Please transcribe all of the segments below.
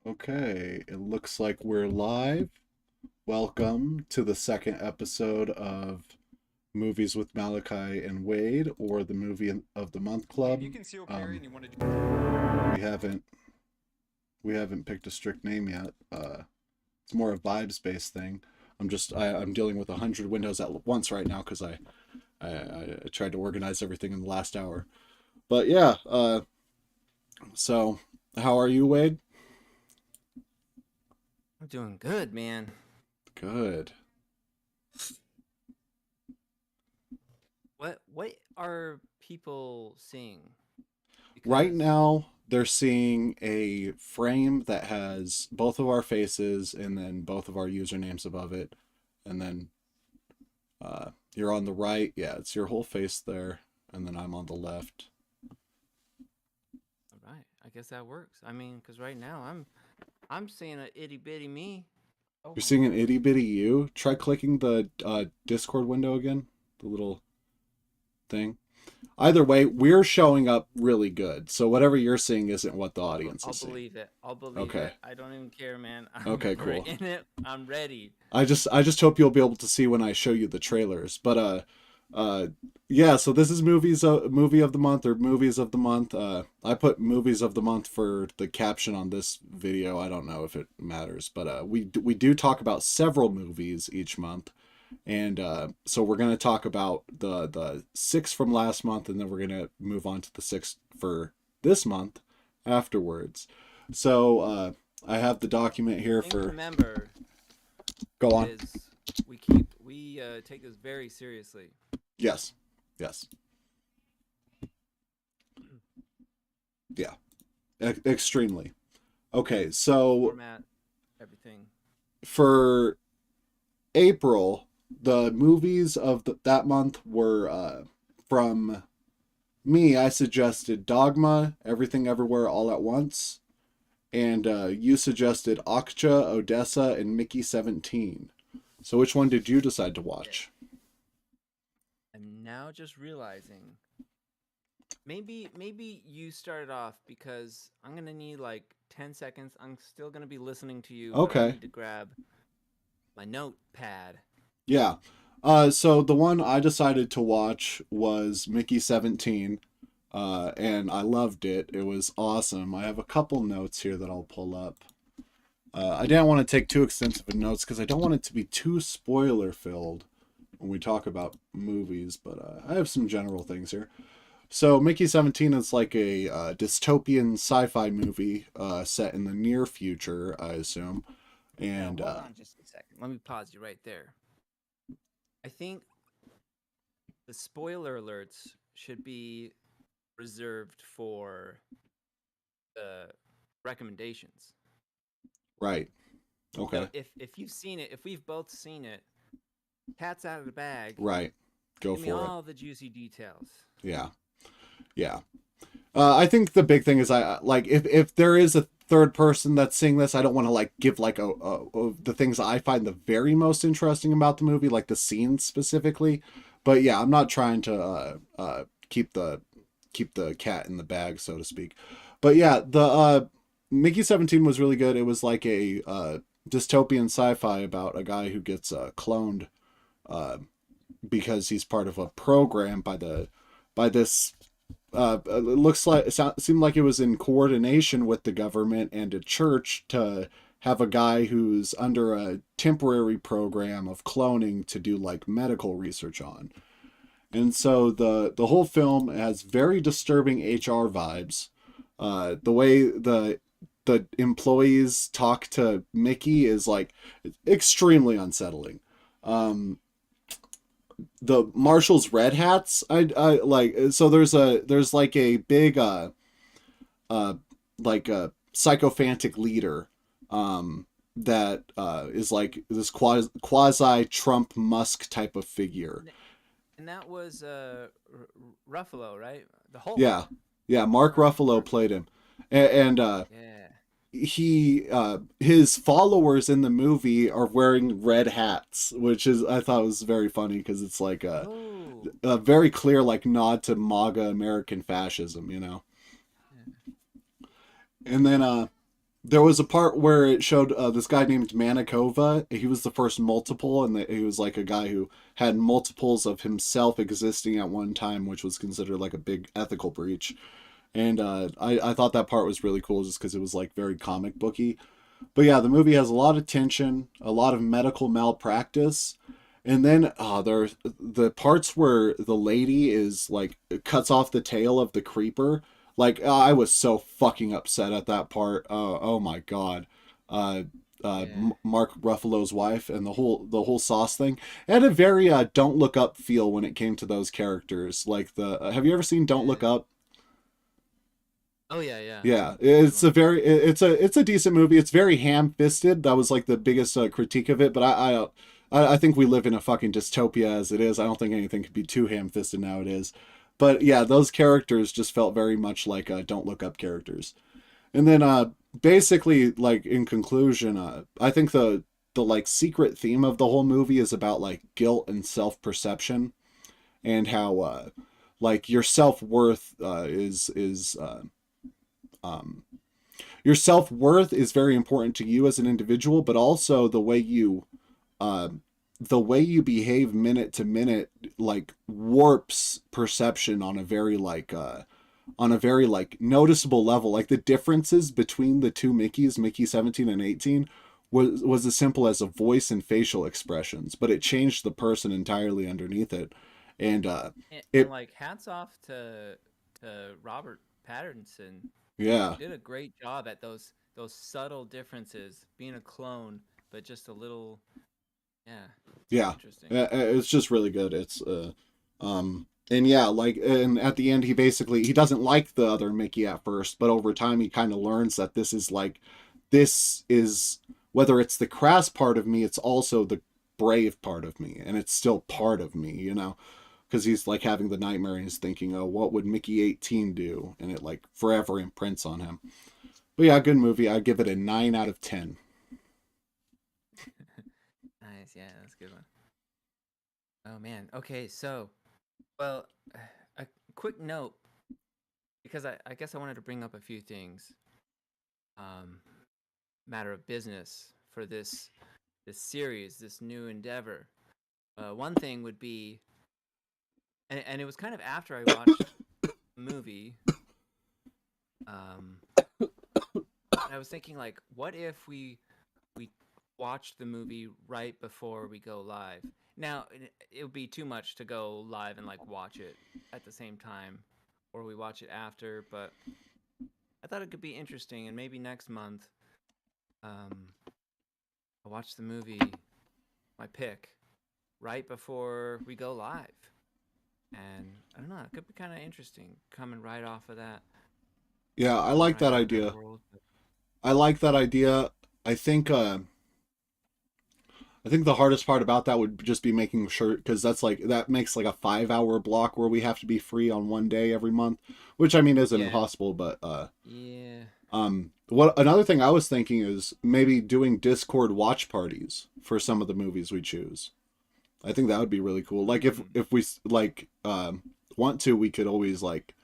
Okay, it looks like we're live. Welcome to the second episode of Movies with Maliki and Wade, or the Movie of the Month Hey, if Club. you can see carry Um, and you want to we haven't we haven't picked a strict name yet. It's more a vibes based thing. I'm dealing with 100 windows at once right now because I tried to organize everything in the last hour. But yeah, so how are you, Wade? I'm doing good, man. Good. What are people seeing? Right Because now, they're seeing a frame that has both of our faces and then both of our usernames above it. And then you're on the right. Yeah, it's your whole face there. And then I'm on the left. all right, I guess that works. I mean, because right now I'm seeing a itty bitty me. Oh You're my seeing an god. itty bitty you. Try clicking the Discord window again, the little thing. Either way, we're showing up really good. So whatever you're seeing isn't what the audience I'll is seeing. believe it. I'll believe Okay. it. I don't even care, man. Okay, We're cool. in it. I'm ready. I just hope you'll be able to see when I show you the trailers. But uh yeah, so this is movie of the month or movies of the month. I put movies of the month for the caption on this video. I don't know if it matters, but we do talk about several movies each month. And so we're going to talk about the 6 from last month, and then we're going to move on to the 6 for this month afterwards. So I have the document here Thing to for remember go on. is we take this very seriously. Yes. Yes. Yeah. Extremely. Okay, so Format, everything. for April, the movies of that month were from me. I suggested Dogma, Everything Everywhere All at Once, and you suggested Okja, Odessa, and Mickey 17. So which one did you decide to watch? I'm now just realizing maybe you started off because I'm gonna need like 10 seconds. I'm still gonna be listening to you, but I Okay. need to grab my notepad. Yeah. So the one I decided to watch was Mickey 17. And I loved it. It was awesome. I have a couple notes here that I'll pull up. I didn't want to take too extensive of notes because I don't want it to be too spoiler filled when we talk about movies, but I have some general things here. So, Mickey 17 is like a dystopian sci fi movie set in the near future, I assume. Now, And hold on just a second. Let me pause you right there. I think the spoiler alerts should be reserved for the recommendations. right. Okay. So if you've seen it, if we've both seen it, cat's out of the bag. Right. Go Give me for it. all the juicy details. Yeah. Yeah. I think the big thing is I like if there is a third person that's seeing this, I don't want to like give like the things I find the very most interesting about the movie, like the scenes specifically. But yeah, I'm not trying to keep the cat in the bag, so to speak. But yeah, the Mickey 17 was really good. It was like a dystopian sci-fi about a guy who gets cloned uh, because he's part of a program by this it looks like seemed like it was in coordination with the government and a church to have a guy who's under a temporary program of cloning to do like medical research on. And so the whole film has very disturbing HR vibes. The way the employees talk to Mickey is like extremely unsettling. Um, the Marshall's red hats. I like so there's like a big uh like a psychophantic leader that is like this quasi Trump Musk type of figure. And that was Ruffalo, right? The Hulk. Yeah. Yeah, Mark Ruffalo played him. And Yeah. he his followers in the movie are wearing red hats, which is I thought was very funny because it's like Oh. a very clear like nod to MAGA American fascism, you know. Yeah. And then There was a part where it showed this guy named Manikova. He was the first multiple, and he was like a guy who had multiples of himself existing at one time, which was considered like a big ethical breach. And I thought that part was really cool just because it was like very comic booky. But yeah, the movie has a lot of tension, a lot of medical malpractice, and then there's the parts where the lady is like cuts off the tail of the creeper. Like I was so fucking upset at that part. Oh my god. Uh, Yeah. Mark Ruffalo's wife and the whole sauce thing. It had a very Don't Look Up feel when it came to those characters. Like the have you ever seen Don't Look Yeah. Up? Oh yeah, yeah. Yeah, That's a good it's a one. very it's a decent movie. It's very ham-fisted. That was like the biggest critique of it. But I think we live in a fucking dystopia as it is. I don't think anything could be too ham-fisted nowadays. But yeah, those characters just felt very much like Don't Look Up characters. And then basically, like in conclusion, I think the like secret theme of the whole movie is about like guilt and self-perception and how like your self-worth um your self-worth is very important to you as an individual, but also uh, the way you behave minute to minute like warps perception on a very like noticeable level. Like the differences between the two Mickeys, Mickey 17 and 18, was as simple as a voice and facial expressions, but it changed the person entirely underneath it. And And it like hats off to Robert Pattinson. yeah. Did a great job at those subtle differences, being a clone, but just a little. Yeah, it's Yeah, interesting. it's just really good. And yeah, like, and at the end, he doesn't like the other Mickey at first, but over time, he kind of learns that this is whether it's the crass part of me, it's also the brave part of me, and it's still part of me, because he's like having the nightmare and he's thinking, oh, what would Mickey 18 do? And it like forever imprints on him. But yeah, good movie. I give it a 9 out of 10. Nice, yeah, that's a good one. Oh man. Okay, so well, a quick note because I guess I wanted to bring up a few things. Um, Matter of business for this series, this new endeavor. One thing would be, and it was kind of after I watched the movie. Um, and I was thinking like, what if we watch the movie right before we go live? Now it would be too much to go live and like watch it at the same time, or we watch it after. But I thought it could be interesting, and maybe next month, um, I'll watch the movie, my pick, right before we go live. And I don't know, it could be kind of interesting coming right off of that, Yeah, I coming like right that out of that idea. world. I like that idea. I think uh I think the hardest part about that would just be making sure because that makes like a 5 hour block where we have to be free on one day every month, which I mean isn't Yeah, impossible, but yeah, what another thing I was thinking is maybe doing Discord watch parties for some of the movies we choose. I think that would be really cool. Like mm, if we like want to, we could always like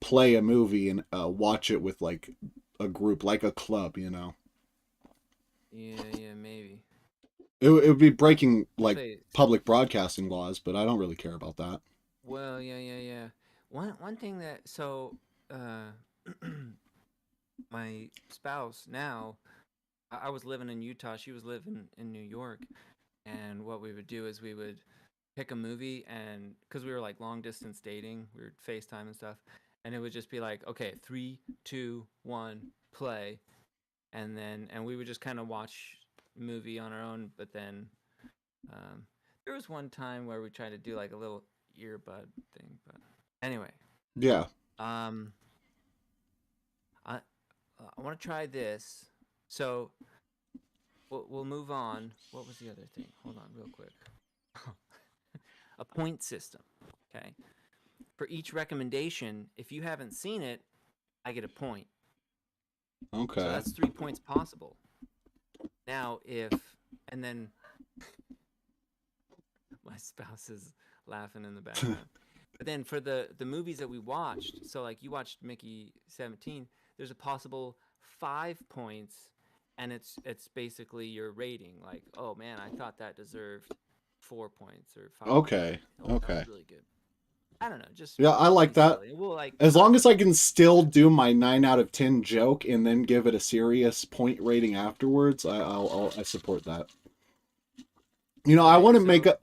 play a movie and watch it with like a group, like a club. yeah, yeah, maybe. It would be breaking like Actually, public broadcasting laws, but I don't really care about that. well, yeah, yeah, yeah. One thing that so uh my spouse now, I was living in Utah, she was living in New York, and what we would do is we would pick a movie and because we were like long distance dating, we would FaceTime and stuff, and it would just be like, okay, three, two, one, play, and we would just kind of watch movie on our own. But then um, there was one time where we tried to do like a little earbud thing, but anyway, Yeah. um, I I want to try this. So we'll move on. What was the other thing? Hold on, real quick. A point system. Okay. For each recommendation, if you haven't seen it, I get a point. So Okay. that's 3 points possible. Now, if and then my spouse is laughing in the background. But then for the movies that we watched, so like you watched Mickey 17, there's a possible 5 points, and it's basically your rating. Like, oh man, I thought that deserved 4 points or 5 points. Okay. Oh, that Okay. was really good. I don't know, just Yeah, I like be that. silly. We'll like As talk long as about I it. can still do my 9 out of 10 joke and then give it a serious point rating afterwards, I support that. You know, All I right, want to make so a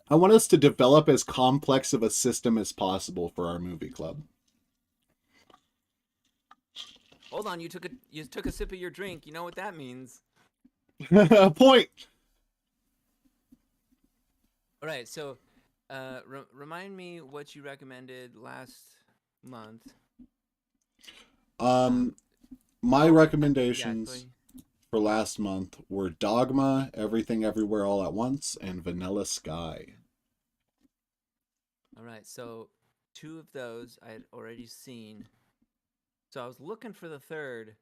I want us to develop as complex of a system as possible for our movie club. hold on, you took a sip of your drink. You know what that means. Point. All right, so remind me what you recommended last month. Um, My yeah, so recommendations for last month were Dogma, Everything Everywhere All at Once, and Vanilla Sky. all right, so two of those I had already seen. So I was looking for the third,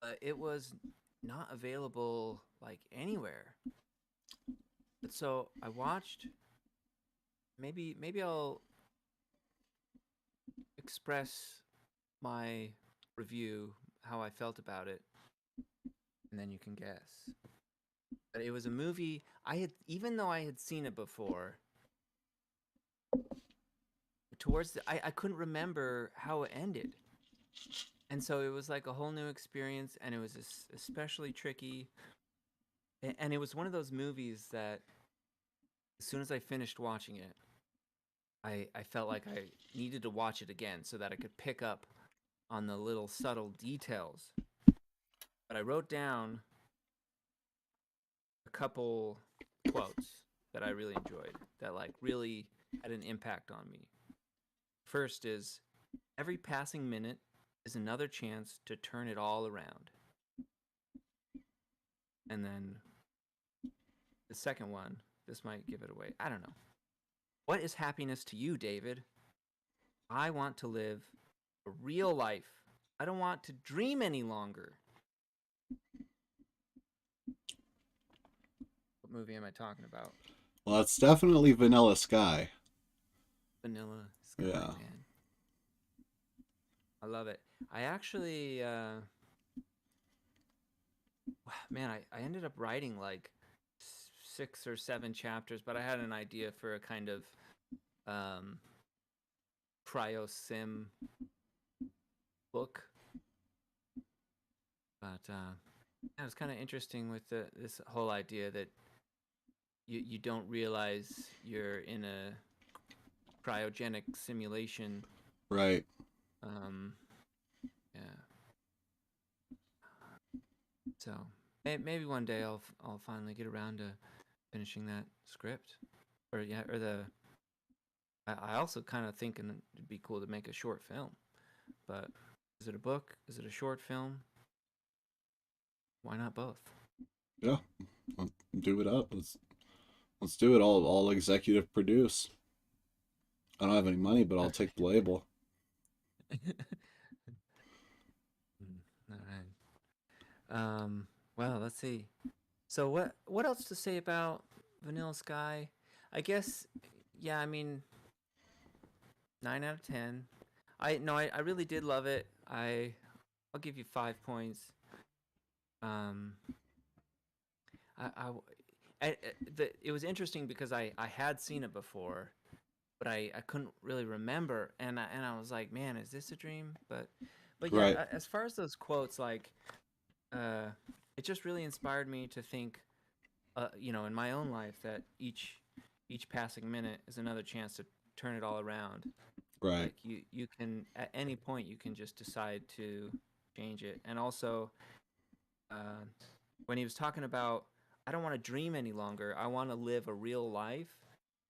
but it was not available like anywhere. But so I watched. Maybe I'll express my review, how I felt about it, and then you can guess. But it was a movie I had, even though I had seen it before. I couldn't remember how it ended, and so it was like a whole new experience, and it was especially tricky. And it was one of those movies that, as soon as I finished watching it, I felt like I needed to watch it again so that I could pick up on the little subtle details. But I wrote down a couple quotes that I really enjoyed, that like really had an impact on me. First is, every passing minute is another chance to turn it all around. And then the second one, this might give it away. I don't know. What is happiness to you, David? I want to live a real life. I don't want to dream any longer. What movie am I talking about? Well, it's definitely Vanilla Sky. Vanilla Sky, Yeah. man. I love it. I actually, man, I ended up writing like 6 or 7 chapters, but I had an idea for a kind of um, cryo sim book. But yeah, it was kind of interesting with this whole idea that you don't realize you're in a cryogenic simulation. Right. Um, yeah. So maybe one day I'll finally get around to finishing that script, or yeah, or the. I also kind of think it'd be cool to make a short film, but is it a book? Is it a short film? Why not both? Yeah. Let's do it up. Let's do it all executive produce. I don't have any money, but I'll take the label. All right. Well, let's see. So what else to say about Vanilla Sky? I guess, yeah. I mean, 9 out of 10. I really did love it. I'll give you 5 points. Um, I, I, it was interesting because I had seen it before, but I couldn't really remember, and I was like, man, is this a dream? But yeah, Right. as far as those quotes, like, uh, it just really inspired me to think, in my own life, that each passing minute is another chance to turn it all around. Right. Like you can, at any point, you can just decide to change it. And also, uh, when he was talking about, I don't want to dream any longer, I want to live a real life.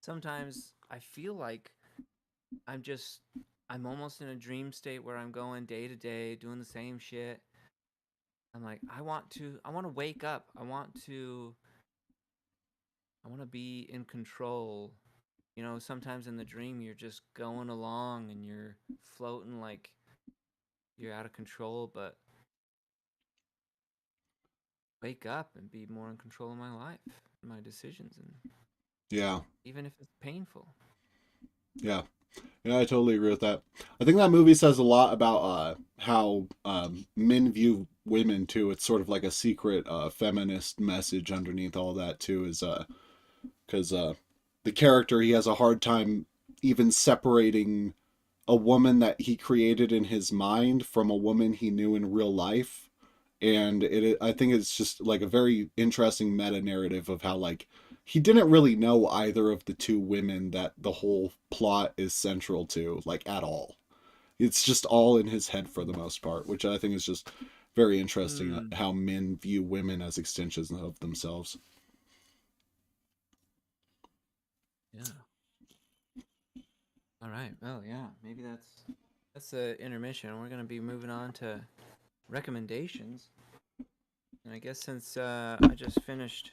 Sometimes I feel like I'm just I'm almost in a dream state where I'm going day to day doing the same shit. I'm like, I want to wake up. I want to be in control. Sometimes in the dream you're just going along and you're floating like you're out of control, but wake up and be more in control of my life, my decisions, and Yeah. even if it's painful. Yeah. Yeah, I totally agree with that. I think that movie says a lot about how men view women too. It's sort of like a secret feminist message underneath all that too. Is because the character, he has a hard time even separating a woman that he created in his mind from a woman he knew in real life. And I think it's just like a very interesting meta narrative of how like he didn't really know either of the two women that the whole plot is central to, like, at all. It's just all in his head for the most part, which I think is just very interesting, Hmm. how men view women as extensions of themselves. Yeah. All right. Well, yeah. Maybe that's the intermission. We're gonna be moving on to recommendations. And I guess since I just finished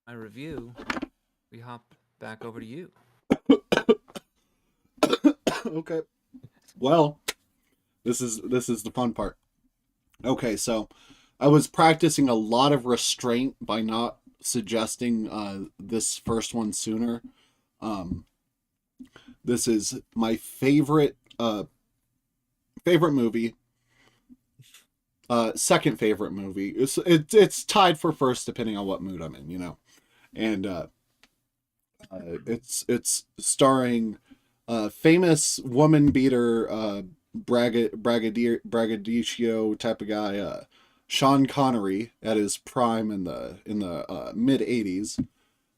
my review, we hop back over to you. Okay. Well, this is the fun part. Okay, so I was practicing a lot of restraint by not suggesting this first one sooner. Um, this is my favorite movie. Second favorite movie. It's tied for first depending on what mood I'm in, you know. And it's starring famous woman beater braggadocio type of guy, Sean Connery at his prime in the mid '80s.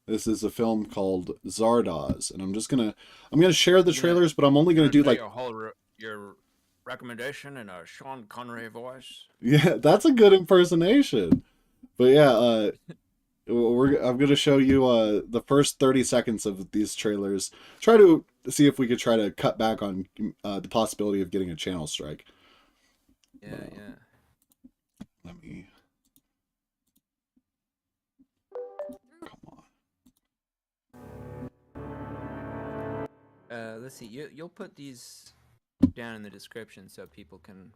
This is a film called Zardoz, and I'm gonna share the You gonna trailers, but I'm only you gonna gonna do say like, your your recommendation in a Sean Connery voice? yeah, that's a good impersonation. But yeah, I'm gonna show you the first 30 seconds of these trailers. Try to see if we could try to cut back on the possibility of getting a channel strike. Yeah, Uh, yeah. let me come on. Let's see. You'll put these down in the description so people can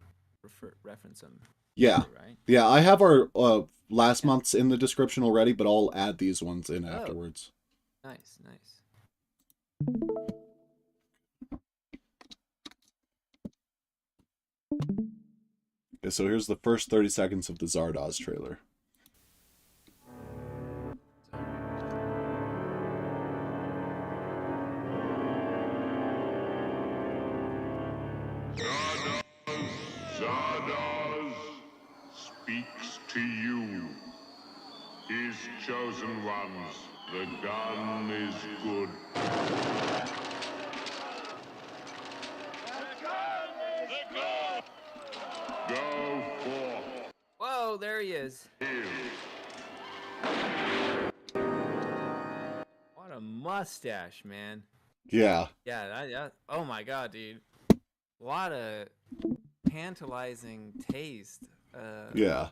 reference them Yeah, later, right? yeah. I have our last Yeah. month's in the description already, but I'll add these ones in Oh, afterwards. nice, nice. Okay, so here's the first 30 seconds of the Zardoz trailer. ZARDOZ speaks to you, his chosen ones. The gun is good. Go forth. Whoa, there he is. What a mustache, man. Yeah, Yeah, oh my god, dude. A lot of tantalizing taste. yeah.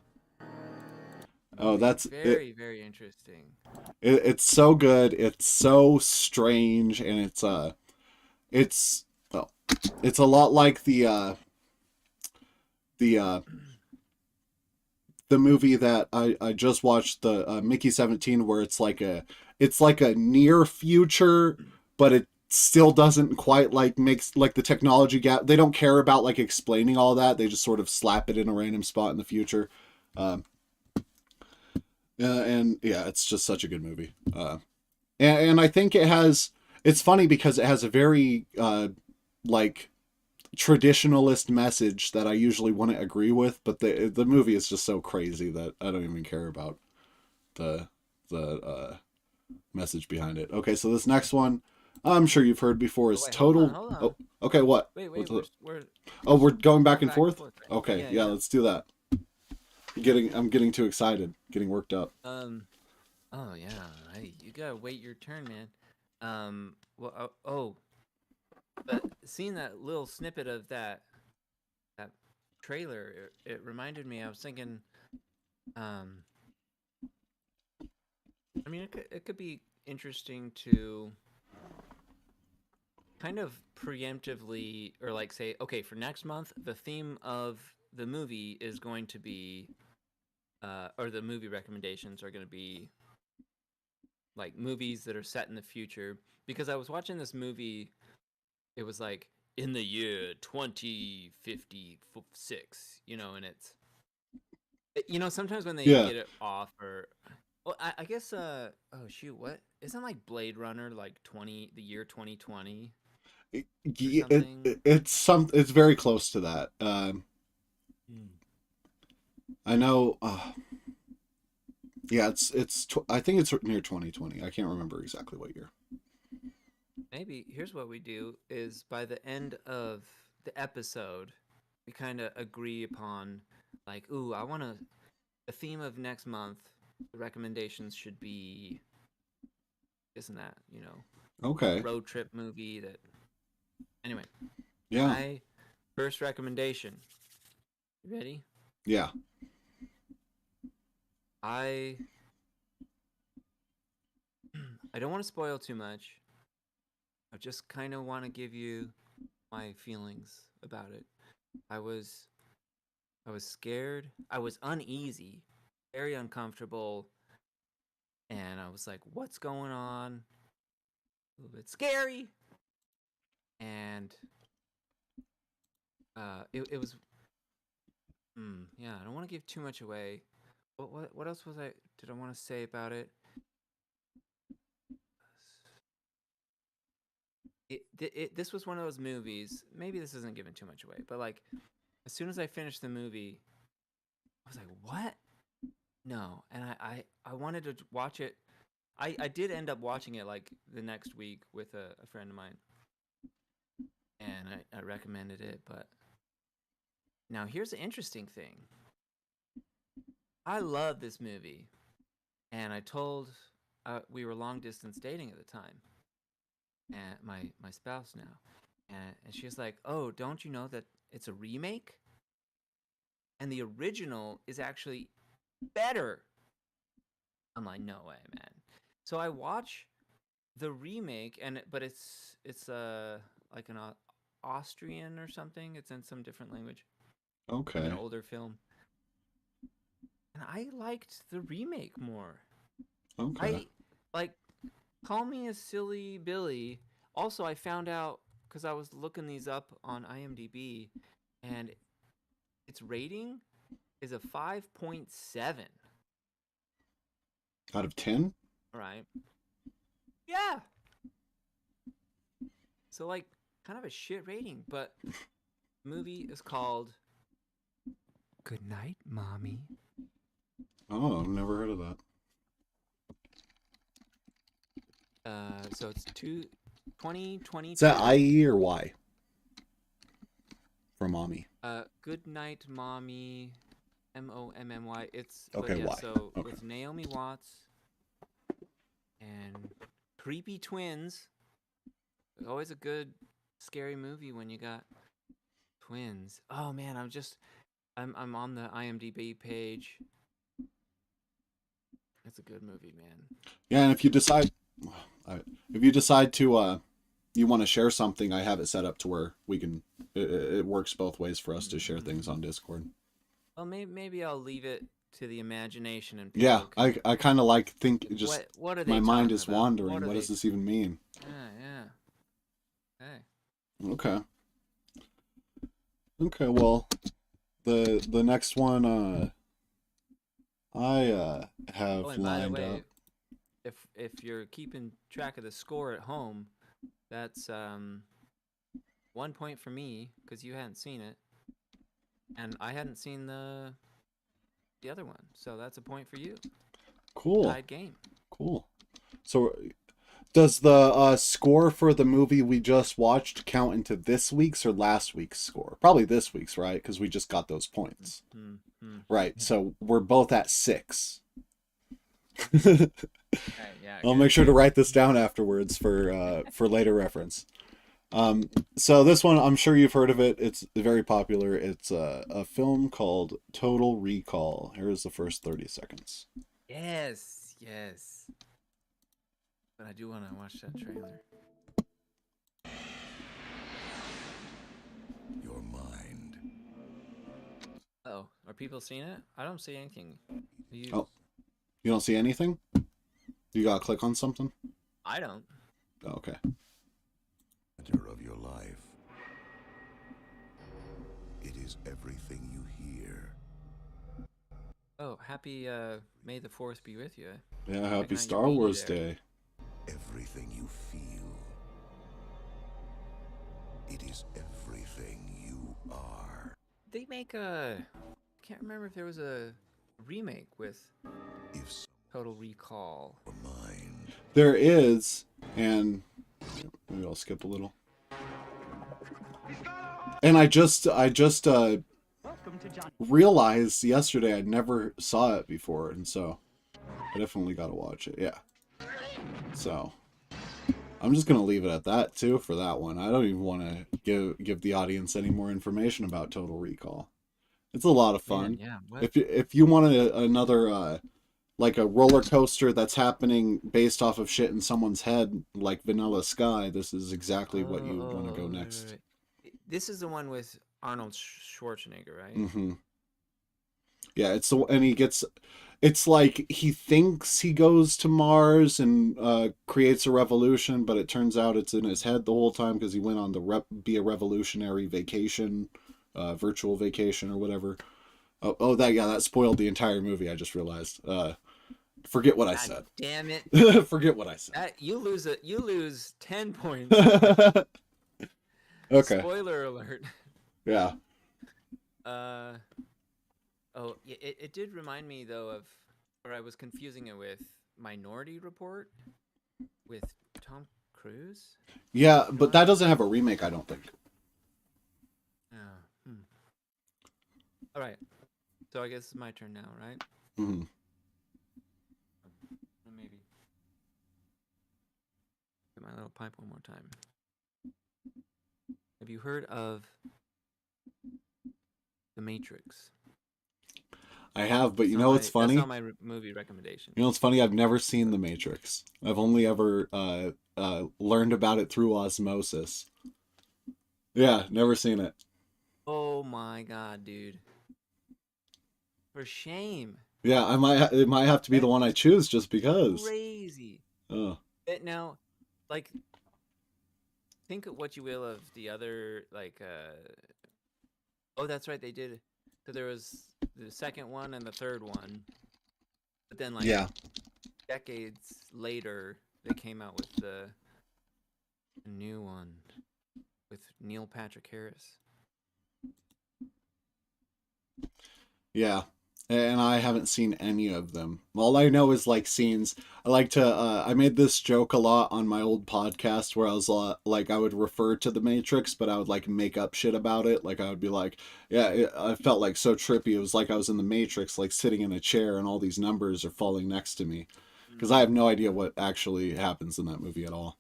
Oh, Very, that's it. very, very interesting. It's so good. It's so strange, and it's well, it's a lot like the the movie that I just watched, the Mickey 17, where it's like a near future, but it still doesn't quite like makes like the technology gap. They don't care about like explaining all that. They just sort of slap it in a random spot in the future. Um, and yeah, it's just such a good movie. And I think it has. It's funny because it has a very like traditionalist message that I usually wouldn't agree with, but the movie is just so crazy that I don't even care about the the message behind it. Okay, so this next one, I'm sure you've heard before, Oh is wait, hold on, Total. hold on. Oh, okay, what? Wait, wait, What's the, we're oh, we're going back going and back and forth. forth, right? Okay, Yeah, yeah, yeah. let's do that. I'm getting too excited, getting worked up. Oh yeah, hey, you gotta wait your turn, man. Well, oh, but seeing that little snippet of that trailer, it reminded me. I was thinking, um, I mean, it could be interesting to kind of preemptively, or like say, okay, for next month, the theme of the movie is going to be, or the movie recommendations are going to be like movies that are set in the future. Because I was watching this movie it was like in the year 2056, and it's sometimes when they Yeah. get it off or well, I guess oh shoot, what isn't like Blade Runner like the year 2020 or something? It's very close to that. I know. Yeah, I think it's near 2020. I can't remember exactly what year. Maybe here's what we do is by the end of the episode, we kind of agree upon like, ooh, the theme of next month, the recommendations should be isn't that, Okay. road trip movie that anyway. Yeah. My first recommendation. You ready? Yeah. I don't want to spoil too much. I just kind of want to give you my feelings about it. I was scared. I was uneasy, very uncomfortable, and I was like, "What's going on?" A little bit scary, and it was. Yeah, I don't want to give too much away. What else did I want to say about it? This was one of those movies. Maybe this isn't giving too much away, but like, as soon as I finished the movie, I was like, "What? No!" And I wanted to watch it. I did end up watching it like the next week with a friend of mine, and I recommended it. But now here's the interesting thing. I love this movie, and I told we were long distance dating at the time, and my spouse now, and she was like, "Oh, don't you know that it's a remake, and the original is actually better?" I'm like, "No way, man." So I watch the remake, but it's like an Austrian or something. It's in some different language. Okay. An older film, and I liked the remake more. Okay. Like, call me a silly Billy. Also, I found out because I was looking these up on IMDb, and its rating is a 5.7. Out of 10? Right? Yeah. So like, kind of a shit rating, but the movie is called Good Night, Mommy. Oh, I've never heard of that. So it's 2022. Is that IE or Y? For mommy. Good Night, Mommy. MOMMY. It's Okay, yeah, Y. so Okay. with Naomi Watts and creepy twins. Always a good scary movie when you got twins. Oh man, I'm on the IMDb page. It's a good movie, man. Yeah, and if you decide to you want to share something, I have it set up to where we can it works both ways for us to share things on Discord. Well, maybe I'll leave it to the imagination and Yeah, people I kind of like think just what are they my mind talking is about? wandering. What does this even mean? Yeah. Hey. Okay. Okay, well, the next one I have And by the lined way, up. if you're keeping track of the score at home, that's 1 point for me because you hadn't seen it, and I hadn't seen the other one, so that's a point for you. Cool. Tied game. Cool. So, does the score for the movie we just watched count into this week's or last week's score? Probably this week's, right? Because we just got those points. Right. So we're both at 6. Yeah, I'll make sure to write this down afterwards for later reference. So this one, I'm sure you've heard of it. It's very popular. It's a film called Total Recall. Here's the first 30 seconds. Yes. But I do want to watch that trailer. Your mind. Oh, are people seeing it? I don't see anything. Oh, you don't see anything? You gotta click on something? I don't. Oh, okay. Matter of your life. is everything you hear. Oh, happy May the 4th be with you. Yeah, happy Checking out your Star beanie Wars there. Day. Everything you feel. It is everything you are. They make a... I can't remember if there was a remake with If Total Recall. someone mind, There is, and maybe I'll skip a little. And I just realized yesterday I never saw it before, and so I definitely got to watch it. Yeah. So I'm just gonna leave it at that too for that one. I don't even want to give the audience any more information about Total Recall. It's a lot of fun. Man, yeah, what? If you want another like a roller coaster that's happening based off of shit in someone's head, like Vanilla Sky, this is exactly what you want to go next. Right. This is the one with Arnold Schwarzenegger, right? Mm-hmm. Yeah, and he gets, it's like he thinks he goes to Mars and creates a revolution, but it turns out it's in his head the whole time because he went on the be a revolutionary vacation, virtual vacation or whatever. That spoiled the entire movie. I just realized. Forget what I said. Damn it! Forget what I said. You lose 10 points. Okay. Spoiler alert. Yeah. Oh, it did remind me though of, or I was confusing it with Minority Report with Tom Cruise. Yeah, but that doesn't have a remake, I don't think. Oh, All right. So I guess it's my turn now, right? Mm-hmm. Maybe get my little pipe one more time. Have you heard of The Matrix? I have, but you know what's funny? That's not my movie recommendation. You know what's funny? I've never seen The Matrix. I've only ever learned about it through osmosis. Yeah, never seen it. Oh my god, dude! For shame. Yeah, it might have to be the one I choose just because. Crazy. Oh. Now, like, think of what you will of the other, like, oh, that's right, they did. So there was the second one and the third one, but then, like, Yeah. decades later, they came out with the new one with Neil Patrick Harris. Yeah. And I haven't seen any of them. All I know is like scenes. I like to I made this joke a lot on my old podcast where I was like I would refer to the Matrix, but I would like make up shit about it. Like I would be like, yeah, I felt like so trippy. It was like I was in the Matrix, like sitting in a chair and all these numbers are falling next to me. Because I have no idea what actually happens in that movie at all.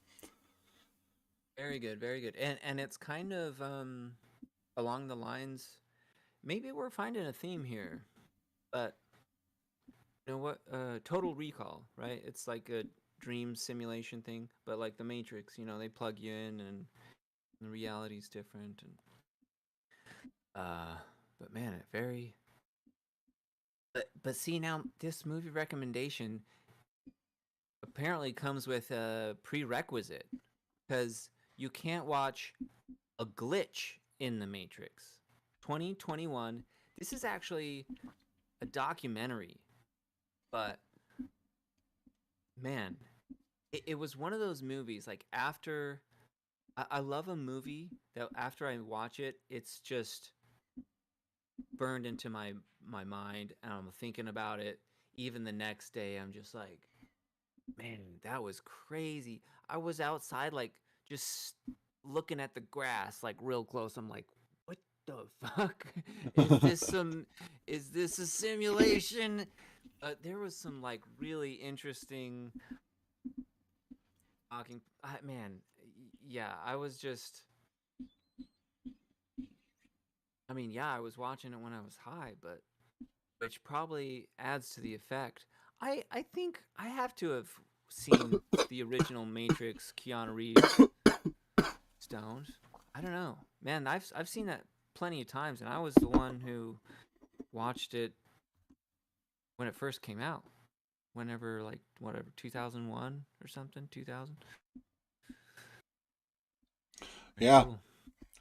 Very good, very good. And it's kind of along the lines, maybe we're finding a theme here. But you know what? Total Recall, right? It's like a dream simulation thing, but like the Matrix, you know, they plug you in and the reality's different. And but man, it very. But see now, this movie recommendation apparently comes with a prerequisite because you can't watch a glitch in the Matrix. 2021. This is actually a documentary, but man, it was one of those movies like after I love a movie that after I watch it, it's just burned into my mind and I'm thinking about it even the next day. I'm just like, man, that was crazy. I was outside like just looking at the grass like real close. I'm like, what the fuck? Is this a simulation? There was some like really interesting talking. Man, yeah, I was just. I mean, yeah, I was watching it when I was high, but which probably adds to the effect. I think I have to have seen the original Matrix, Keanu Reeves, stoned. I don't know, man. I've seen that plenty of times, and I was the one who watched it when it first came out. Whenever, like, whatever, 2001 or something, 2000. Yeah, Cool.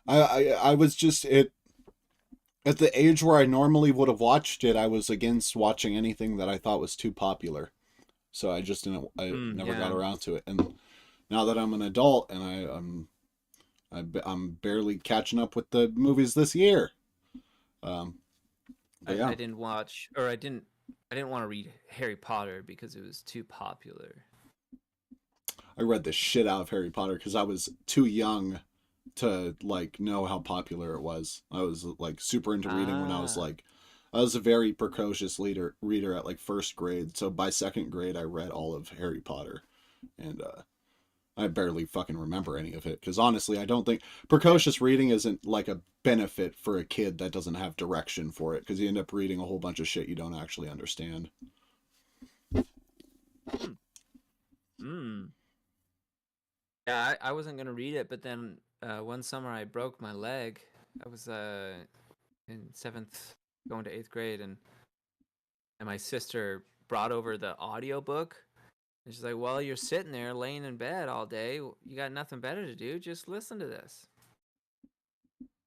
I was just at the age where I normally would have watched it, I was against watching anything that I thought was too popular. So I just didn't. I never got Yeah. around to it. And now that I'm an adult and I'm barely catching up with the movies this year. But yeah, I didn't watch, or I didn't want to read Harry Potter because it was too popular. I read the shit out of Harry Potter because I was too young to like know how popular it was. I was like super into reading when I was Ah. like, I was a very precocious reader at like first grade. So by second grade, I read all of Harry Potter, and I barely fucking remember any of it because honestly, I don't think precocious reading isn't like a benefit for a kid that doesn't have direction for it because you end up reading a whole bunch of shit you don't actually understand. Hmm. Yeah, I wasn't gonna read it, but then one summer I broke my leg. I was in 7th, going to 8th grade, and my sister brought over the audiobook. And she's like, "Well, you're sitting there laying in bed all day. You got nothing better to do. Just listen to this."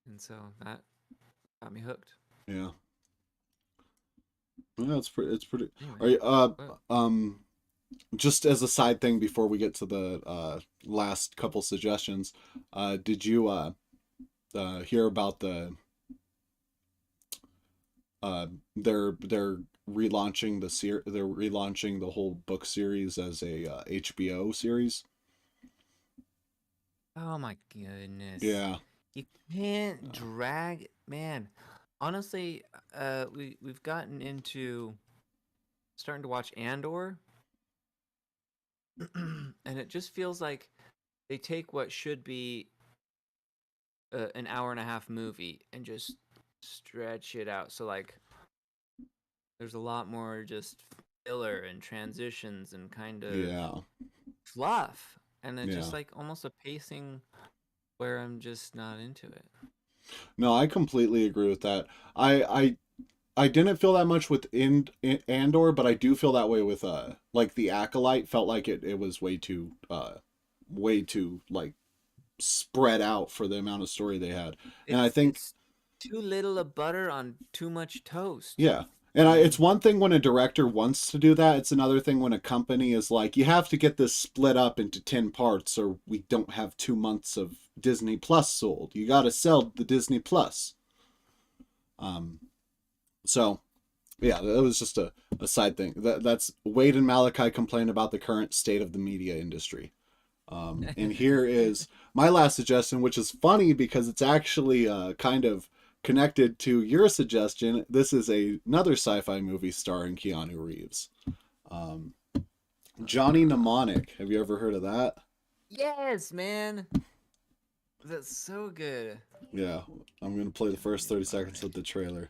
And so that got me hooked. Yeah, yeah, it's pretty. Anyway, Are you, well, just as a side thing before we get to the last couple suggestions, did you hear about the they're relaunching they're relaunching the whole book series as a HBO series? oh my goodness. Yeah, You can't drag, man. Honestly, we've gotten into starting to watch Andor, and it just feels like they take what should be an hour and a half movie and just stretch it out. So like, there's a lot more just filler and transitions and kind of yeah, fluff, and it's yeah. just like almost a pacing where I'm just not into it. No, I completely agree with that. I didn't feel that much with Andor, but I do feel that way with like the Acolyte. Felt like it was way too like spread out for the amount of story they had. And I think It's too little of butter on too much toast. yeah. And it's one thing when a director wants to do that. It's another thing when a company is like, you have to get this split up into 10 parts or we don't have 2 months of Disney Plus sold. You got to sell the Disney Plus. So yeah, that was just a side thing. That's Wade and Malachi complain about the current state of the media industry. And here is my last suggestion, which is funny because it's actually kind of connected to your suggestion. This is another sci-fi movie starring Keanu Reeves. Johnny Mnemonic. Have you ever heard of that? Yes, man. That's so good. Yeah, I'm gonna play the first 30 seconds of the trailer.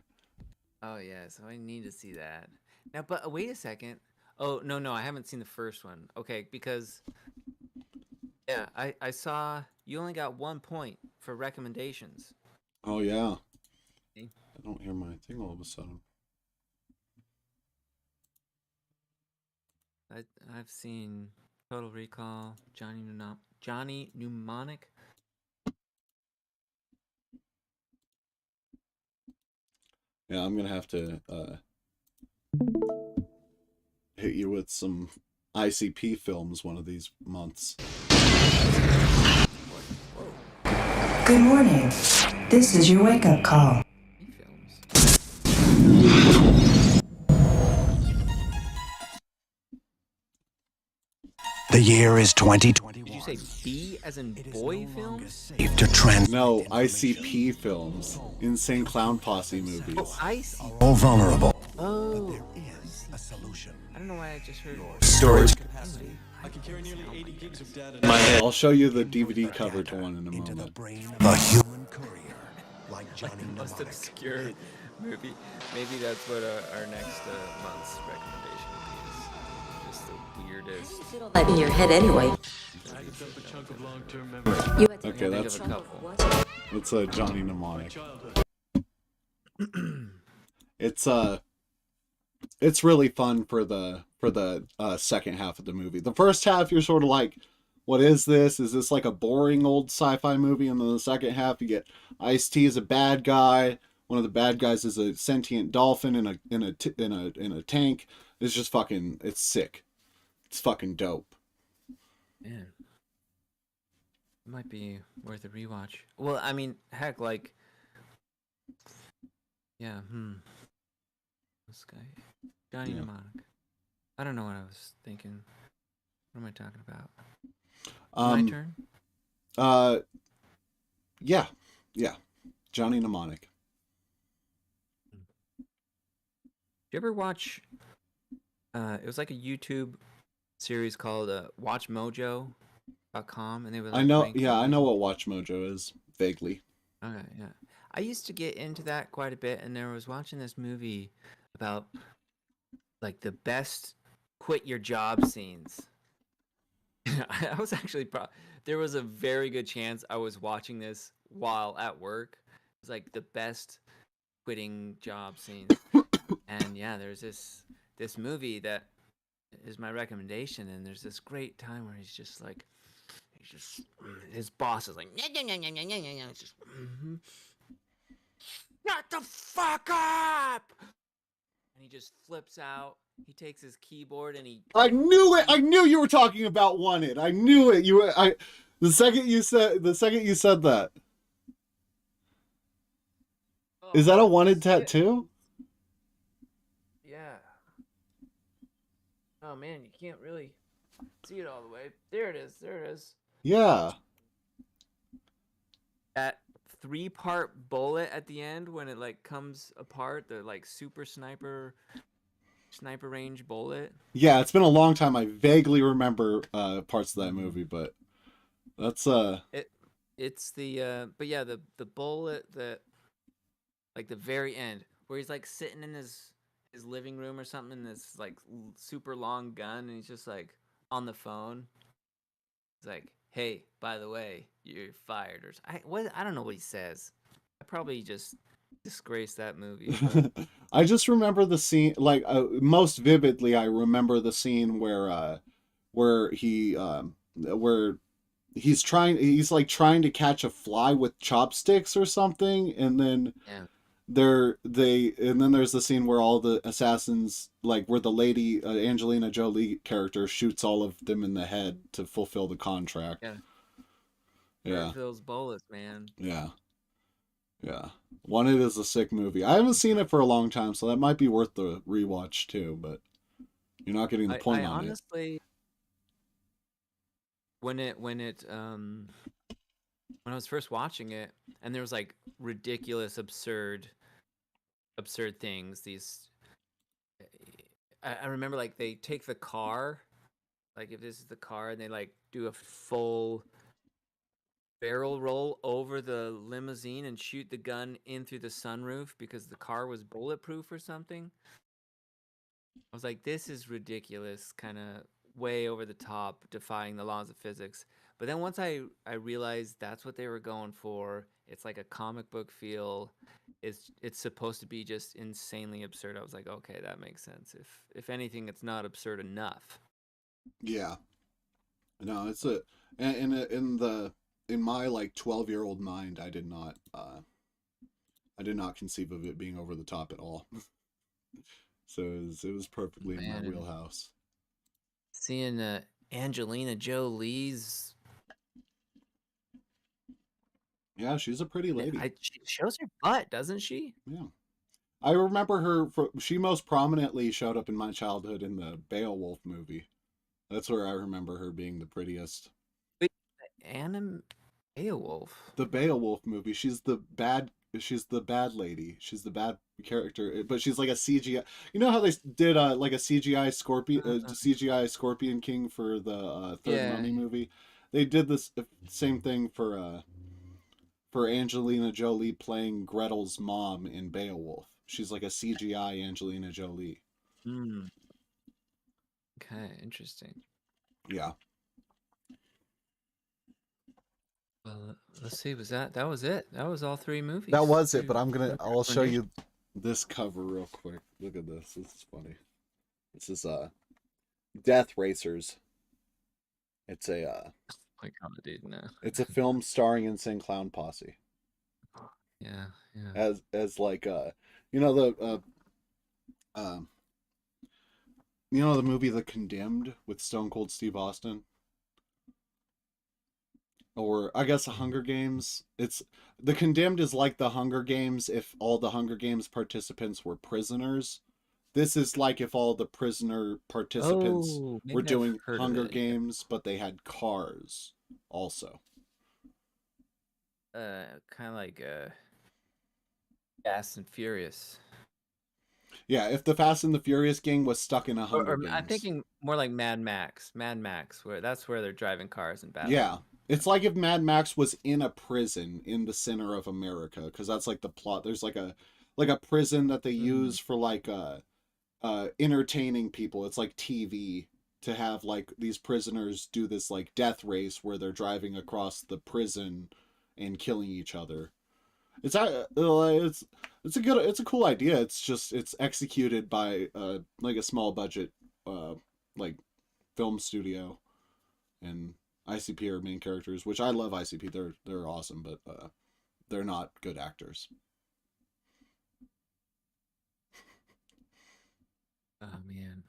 Oh yeah, so I need to see that. Now, but wait a second. Oh, no, I haven't seen the first one. Okay, because yeah, I saw you only got 1 point for recommendations. Oh yeah, Okay. I don't hear my thing all of a sudden. I've seen Total Recall, Johnny Mnemonic. Yeah, I'm gonna have to hit you with some ICP films one of these months. Good morning. This is your wake-up call. Films. The year is Did you 2021. say B as in boy films? Safe to transmit No, ICP films, Insane Clown Posse movies. Oh, I see. all vulnerable. Oh, Is a solution. I don't know why I just heard. Storage I can carry nearly 80 gigs of data. I'll show you the DVD cover to one in a into the moment. brain of a human courier, like Johnny Most Mnemonic. obscure movie. Maybe that's what our next month's recommendation will be. Is just the weirdest. Light in your head anyway. Bags up a chunk of long-term memory. You had to Okay, Think that's of a couple. that's Johnny Mnemonic. Childhood. It's really fun for the second half of the movie. The first half you're sort of like, what is this? Is this like a boring old sci-fi movie? And then the second half you get Ice-T as a bad guy, one of the bad guys is a sentient dolphin in a tank. It's just fucking, it's sick. It's fucking dope. Man, it might be worth a rewatch. Well, I mean, heck, like, yeah, this guy, Johnny Yeah. Mnemonic. I don't know what I was thinking. What am I talking about? My turn? Yeah. Johnny Mnemonic. Did you ever watch, it was like a YouTube series called WatchMojo.com, and they would like I know, rank yeah, I movies. know what Watch Mojo is, vaguely. Okay, yeah. I used to get into that quite a bit, and I was watching this movie about like the best quit your job scenes. I was actually there was a very good chance I was watching this while at work. It was like the best quitting job scenes. And yeah, there's this movie that is my recommendation, and there's this great time where he's just his boss is like it's just shut the fuck up, and he just flips out. He takes his keyboard and I knew it. I knew you were talking about Wanted. I knew it. The second you said that. Is that a Wanted tattoo? Yeah. Oh man, you can't really see it all the way. There it is. There it is. Yeah. That 3-part bullet at the end when it like comes apart, the like super sniper range bullet. Yeah, it's been a long time. I vaguely remember parts of that movie, but that's it's the but yeah, the bullet that like the very end where he's like sitting in his living room or something, and this like super long gun, and he's just like on the phone. He's like, "Hey, by the way, you're fired," or I don't know what he says. I probably just disgraced that movie. But I just remember the scene, like most vividly. I remember the scene where he's like trying to catch a fly with chopsticks or something, and then yeah, and then there's the scene where all the assassins, like where the lady Angelina Jolie character shoots all of them in the head to fulfill the contract. Yeah. those bullets, man. Yeah. Wanted is a sick movie. I haven't seen it for a long time, so that might be worth the rewatch too, but you're not getting the point I on honestly, when I was first watching it, and there was like ridiculous, absurd things. I remember like they take the car, like if this is the car, and they like do a full barrel roll over the limousine and shoot the gun in through the sunroof because the car was bulletproof or something. I was like, this is ridiculous, kind of way over the top, defying the laws of physics. But then once I realized that's what they were going for, it's like a comic book feel. It's supposed to be just insanely absurd. I was like, okay, that makes sense. If anything, it's not absurd enough. Yeah. No, it's in my like 12-year-old mind, I did not conceive of it being over the top at all. So it was perfectly in my wheelhouse. Seeing Angelina Jolie's. Yeah, she's a pretty lady. She shows her butt, doesn't she? Yeah. I remember her, she most prominently showed up in my childhood in the Beowulf movie. That's where I remember her being the prettiest. Wait, Beowulf? The Beowulf movie. She's the bad lady. She's the bad character, but she's like a CGI. You know how they did like a CGI Scorpion King for the third Mummy movie? They did this same thing for Angelina Jolie playing Gretel's mom in Beowulf. She's like a CGI Angelina Jolie. Okay, interesting. Yeah. Well, let's see. That was it? That was all 3 movies. That was it, but I'll show you this cover real quick. Look at this. This is funny. This is Death Racers. It's a like how I did now. it's a film starring Insane Clown Posse. Yeah, yeah. as like you know the you know the movie The Condemned with Stone Cold Steve Austin, or I guess The Hunger Games. It's The Condemned is like the Hunger Games if all the Hunger Games participants were prisoners. This is like if all the prisoner participants Oh, were maybe I've doing heard of Hunger it. Yeah. Games, but they had cars also. Kind of like Fast and Furious. Yeah, if the Fast and the Furious gang was stuck in a Hunger Or I'm Games. thinking more like Mad Max. Mad Max, where that's where they're driving cars in Yeah. Batman. It's like if Mad Max was in a prison in the center of America, because that's like the plot. There's like a prison that they Mm. use for like entertaining people. It's like TV to have like these prisoners do this like death race where they're driving across the prison and killing each other. It's a cool idea. It's just it's executed by like a small budget like film studio, and ICP are main characters, which I love ICP. They're awesome, but they're not good actors. Oh man.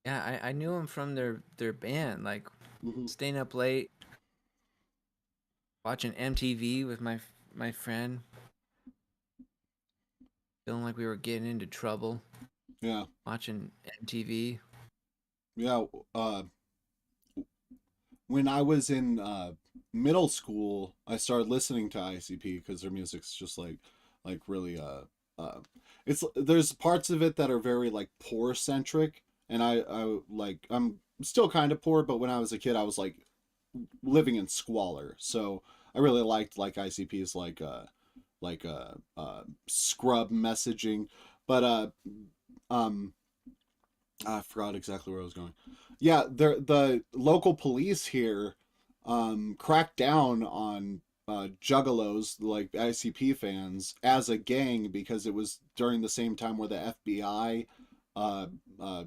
Yeah, I knew them from their band, like Mm-hmm. staying up late, watching MTV with my friend, feeling like we were getting into trouble, Yeah, watching MTV. yeah. When I was in middle school, I started listening to ICP because their music's just like really it's there's parts of it that are very like poor centric, and I like I'm still kind of poor, but when I was a kid, I was like living in squalor, so I really liked like ICP's scrub messaging, but um I forgot exactly where I was going. Yeah, the local police here cracked down on juggalos like ICP fans as a gang because it was during the same time where the FBI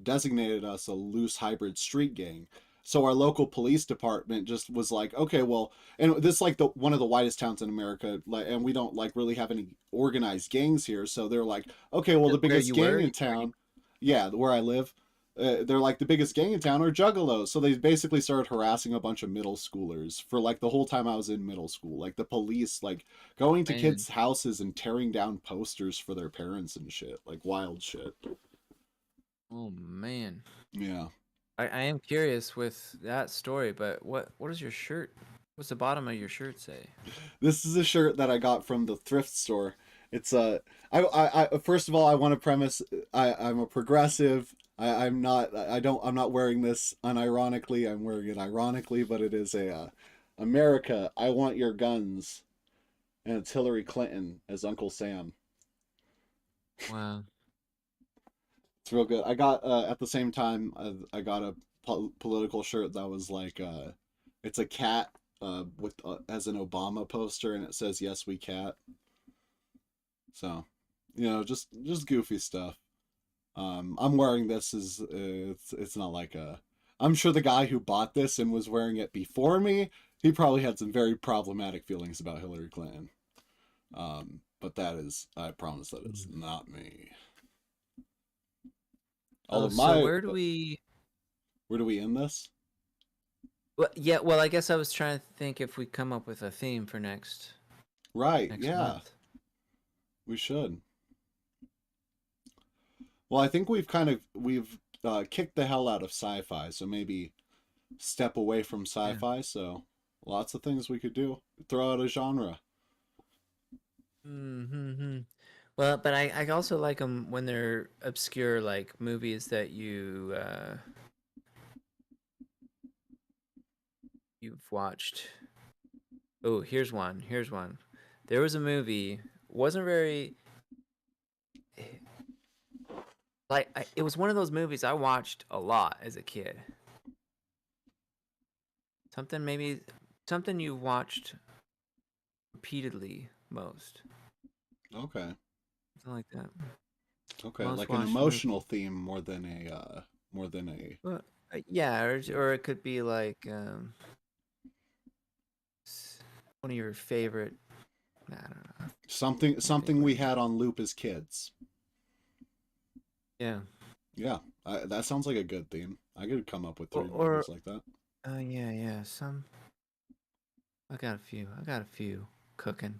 designated us a loose hybrid street gang. So our local police department just was like, okay, well, and this is like the one of the whitest towns in America, like, and we don't like really have any organized gangs here. So they're like, okay, well, the Where biggest you gang were? in Where you? town, yeah, where I live, they're like the biggest gang in town are juggalos. So they basically started harassing a bunch of middle schoolers for like the whole time I was in middle school. Like the police, like going to Man. kids' houses and tearing down posters for their parents and shit, like wild shit. Oh man. Yeah. I am curious with that story, but what does your shirt? What's the bottom of your shirt say? This is a shirt that I got from the thrift store. It's I first of all I want to premise I'm a progressive. I'm not I'm not wearing this unironically. I'm wearing it ironically, but it is a America, I want your guns, and it's Hillary Clinton as Uncle Sam. Wow. It's real good. I got at the same time I got a political shirt that was like it's a cat with as an Obama poster, and it says "Yes, we cat." So, you know, just goofy stuff. I'm wearing this as it's not like a. I'm sure the guy who bought this and was wearing it before me, he probably had some very problematic feelings about Hillary Clinton. But that is, I promise that is not me. Oh, Although so my, where do we end this? well, yeah, well, I guess I was trying to think if we come up with a theme for Right, next yeah, month. we should. Well, I think we've kicked the hell out of sci-fi, so maybe step away from Yeah. sci-fi. So lots of things we could do. Throw out a genre. Mm-hmm. Well, but I also like them when they're obscure, like movies that you've watched. Oh, here's one. Here's one. There was a movie. Wasn't very it was one of those movies I watched a lot as a kid. Something you watched repeatedly most. Okay. Something like that. Okay, Most like an watched movie. emotional theme more than a Well, yeah, or it could be like one of your favorite. I don't know. Something we had on loop as kids. Yeah. Yeah, that sounds like a good theme. I could come up with three Or movies like that. yeah. I got a few cooking.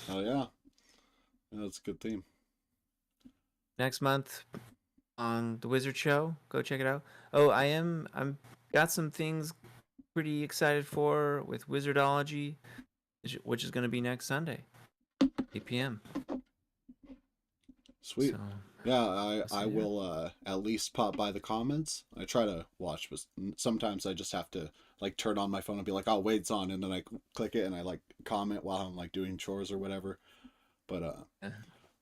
Oh yeah, that's a good theme. Next month on the Wizard Show, go check it out. Oh, I'm got some things pretty excited for with Wizardology, which is going to be next Sunday, 8 p.m. Sweet. So, Yeah, I yeah. will at least pop by the comments. I try to watch, but sometimes I just have to like turn on my phone and be like, "Oh, Wade's on," and then I click it and I like comment while I'm like doing chores or whatever. But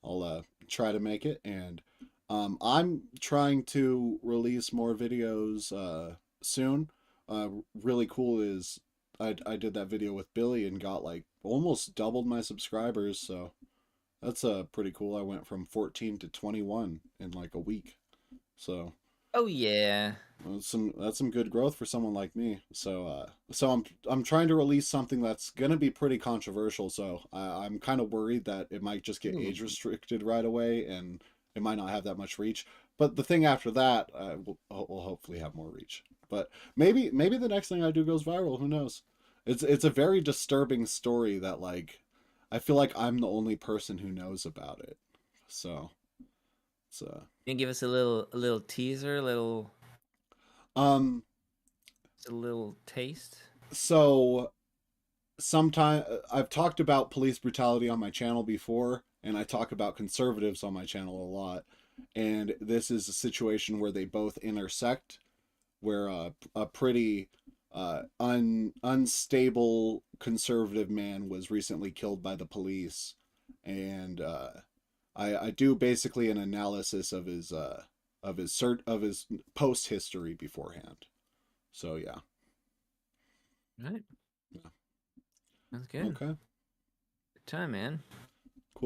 I'll try to make it, and I'm trying to release more videos soon. Really cool is I did that video with Billy and got like almost doubled my subscribers, so that's pretty cool. I went from 14 to 21 in like a week. So Oh yeah. that's some good growth for someone like me. So I'm trying to release something that's gonna be pretty controversial. So I'm kind of worried that it might just get age restricted right away and it might not have that much reach. But the thing after that will hopefully have more reach. But maybe the next thing I do goes viral. Who knows? It's a very disturbing story that like I feel like I'm the only person who knows about it. So it's You can give us a little teaser, um a little taste. so sometime I've talked about police brutality on my channel before, and I talk about conservatives on my channel a lot. And this is a situation where they both intersect, where a pretty unstable conservative man was recently killed by the police, and I do basically an analysis of his post history beforehand. So yeah. All right. Yeah. That's good. Okay. Good time, man.